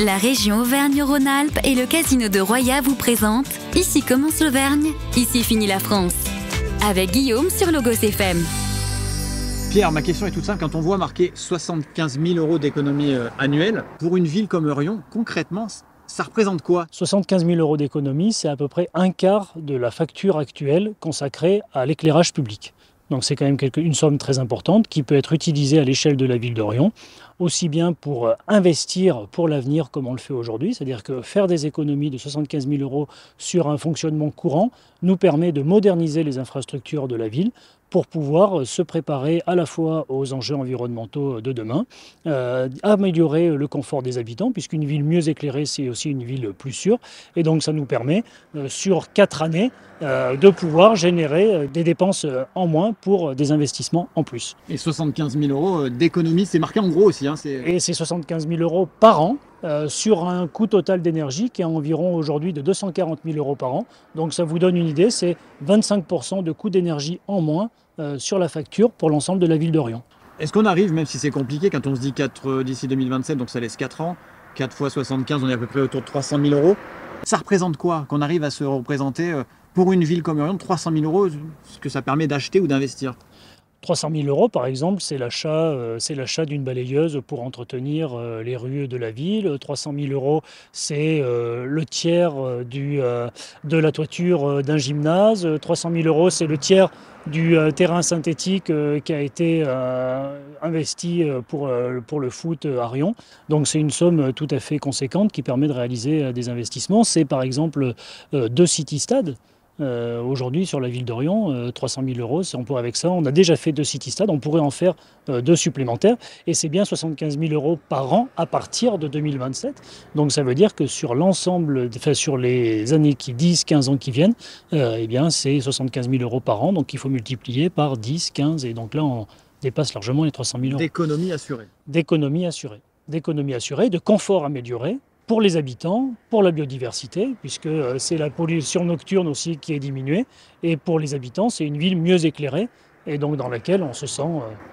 La région Auvergne-Rhône-Alpes et le casino de Roya vous présentent Ici commence l'Auvergne, ici finit la France. Avec Guillaume sur Logos FM. Pierre, ma question est toute simple. Quand on voit marquer 75 000 € d'économie annuelle, pour une ville comme Riom, concrètement, ça représente quoi? 75 000 € d'économie, c'est à peu près un quart de la facture actuelle consacrée à l'éclairage public. Donc c'est quand même une somme très importante qui peut être utilisée à l'échelle de la ville de Riom, aussi bien pour investir pour l'avenir comme on le fait aujourd'hui, c'est-à-dire que faire des économies de 75 000 € sur un fonctionnement courant nous permet de moderniser les infrastructures de la ville pour pouvoir se préparer à la fois aux enjeux environnementaux de demain, améliorer le confort des habitants, puisqu'une ville mieux éclairée, c'est aussi une ville plus sûre. Et donc ça nous permet, sur 4 années, de pouvoir générer des dépenses en moins pour des investissements en plus. Et 75 000 € d'économie, c'est marqué en gros aussi. Et c'est 75 000 € par an, sur un coût total d'énergie qui est environ aujourd'hui de 240 000 € par an. Donc ça vous donne une idée, c'est 25% de coût d'énergie en moins sur la facture pour l'ensemble de la ville de Riom. Est-ce qu'on arrive, même si c'est compliqué, quand on se dit 4 d'ici 2027, donc ça laisse 4 ans, 4 fois 75, on est à peu près autour de 300 000 €. Ça représente quoi qu'on arrive à se représenter pour une ville comme Riom, 300 000 €, ce que ça permet d'acheter ou d'investir? 300 000 € par exemple, c'est l'achat d'une balayeuse pour entretenir les rues de la ville. 300 000 €, c'est le tiers de la toiture d'un gymnase. 300 000 €, c'est le tiers du terrain synthétique qui a été investi pour le foot à Riom. Donc c'est une somme tout à fait conséquente qui permet de réaliser des investissements. C'est par exemple 2 city-stades. Aujourd'hui sur la ville de Riom, 300 000 €, avec ça, on a déjà fait 2 city-stades, on pourrait en faire 2 supplémentaires, et c'est bien 75 000 € par an à partir de 2027. Donc ça veut dire que sur sur les années 10-15 ans qui viennent, eh bien c'est 75 000 € par an, donc il faut multiplier par 10, 15, et donc là on dépasse largement les 300 000 €. D'économie assurée. D'économie assurée. D'économie assurée, de confort amélioré, pour les habitants, pour la biodiversité, puisque c'est la pollution nocturne aussi qui est diminuée, et pour les habitants, c'est une ville mieux éclairée, et donc dans laquelle on se sent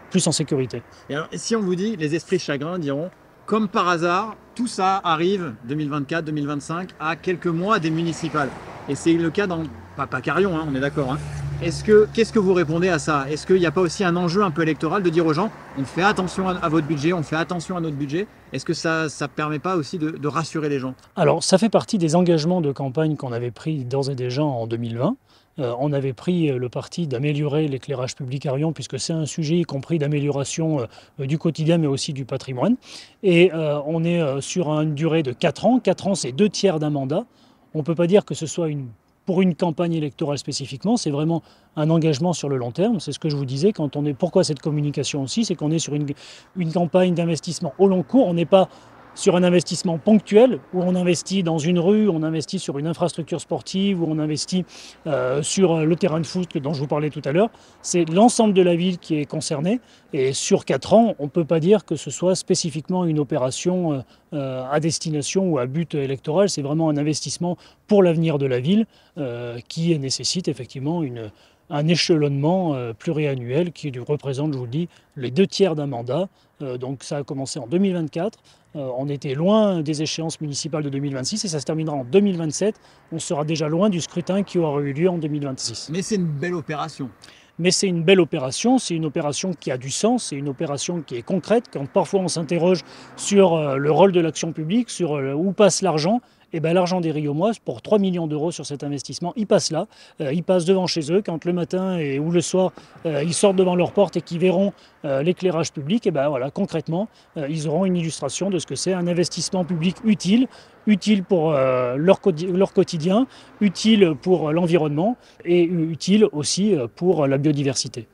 plus en sécurité. Et alors, si on vous dit, les esprits chagrins diront, comme par hasard, tout ça arrive 2024-2025 à quelques mois des municipales. Et c'est le cas dans, pas qu'à Riom, on est d'accord. Qu'est-ce que vous répondez à ça? Est-ce qu'il n'y a pas aussi un enjeu un peu électoral de dire aux gens, on fait attention à votre budget, on fait attention à notre budget? Est-ce que ça ne permet pas aussi de rassurer les gens? Alors, ça fait partie des engagements de campagne qu'on avait pris d'ores et déjà en 2020. On avait pris le parti d'améliorer l'éclairage public à Riom, puisque c'est un sujet y compris d'amélioration du quotidien, mais aussi du patrimoine. Et on est sur une durée de 4 ans. 4 ans, c'est 2 tiers d'un mandat. On ne peut pas dire que ce soit pour une campagne électorale spécifiquement, c'est vraiment un engagement sur le long terme. C'est ce que je vous disais, pourquoi cette communication aussi, c'est qu'on est sur une campagne d'investissement au long cours. On n'est pas sur un investissement ponctuel où on investit dans une rue, on investit sur une infrastructure sportive, où on investit sur le terrain de foot dont je vous parlais tout à l'heure. C'est l'ensemble de la ville qui est concerné, et sur 4 ans, on ne peut pas dire que ce soit spécifiquement une opération à destination ou à but électoral. C'est vraiment un investissement pour l'avenir de la ville qui nécessite effectivement un échelonnement pluriannuel qui représente, je vous le dis, les 2 tiers d'un mandat. Donc ça a commencé en 2024. On était loin des échéances municipales de 2026 et ça se terminera en 2027. On sera déjà loin du scrutin qui aura eu lieu en 2026. Mais c'est une belle opération. Mais c'est une belle opération, c'est une opération qui a du sens, c'est une opération qui est concrète. Quand parfois on s'interroge sur le rôle de l'action publique, sur où passe l'argent, et bien l'argent des Riomois, pour 3 millions d'euros sur cet investissement, il passe là, il passe devant chez eux. Quand le matin ou le soir, ils sortent devant leur porte et qu'ils verront l'éclairage public, et bien voilà, concrètement, ils auront une illustration de ce que c'est un investissement public utile pour leur quotidien, utile pour l'environnement et utile aussi pour la biodiversité.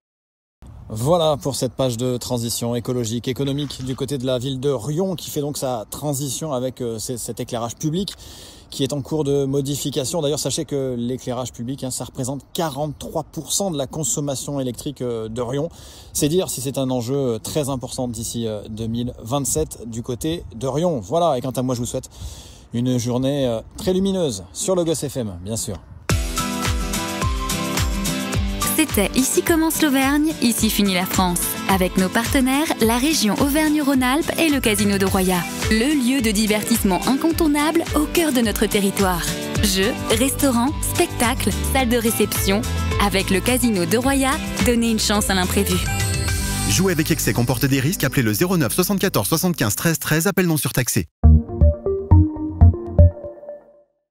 Voilà pour cette page de transition écologique, économique du côté de la ville de Riom qui fait donc sa transition avec cet éclairage public qui est en cours de modification. D'ailleurs, sachez que l'éclairage public, ça représente 43% de la consommation électrique de Riom. C'est dire si c'est un enjeu très important d'ici 2027 du côté de Riom. Voilà, et quant à moi, je vous souhaite une journée très lumineuse sur Logos FM, bien sûr. C'était Ici commence l'Auvergne, ici finit la France. Avec nos partenaires, la région Auvergne-Rhône-Alpes et le casino de Roya. le lieu de divertissement incontournable au cœur de notre territoire. Jeux, restaurants, spectacles, salles de réception. Avec le Casino de Roya, donnez une chance à l'imprévu. Jouer avec excès comporte des risques. Appelez le 09 74 75 13 13. Appel non surtaxé.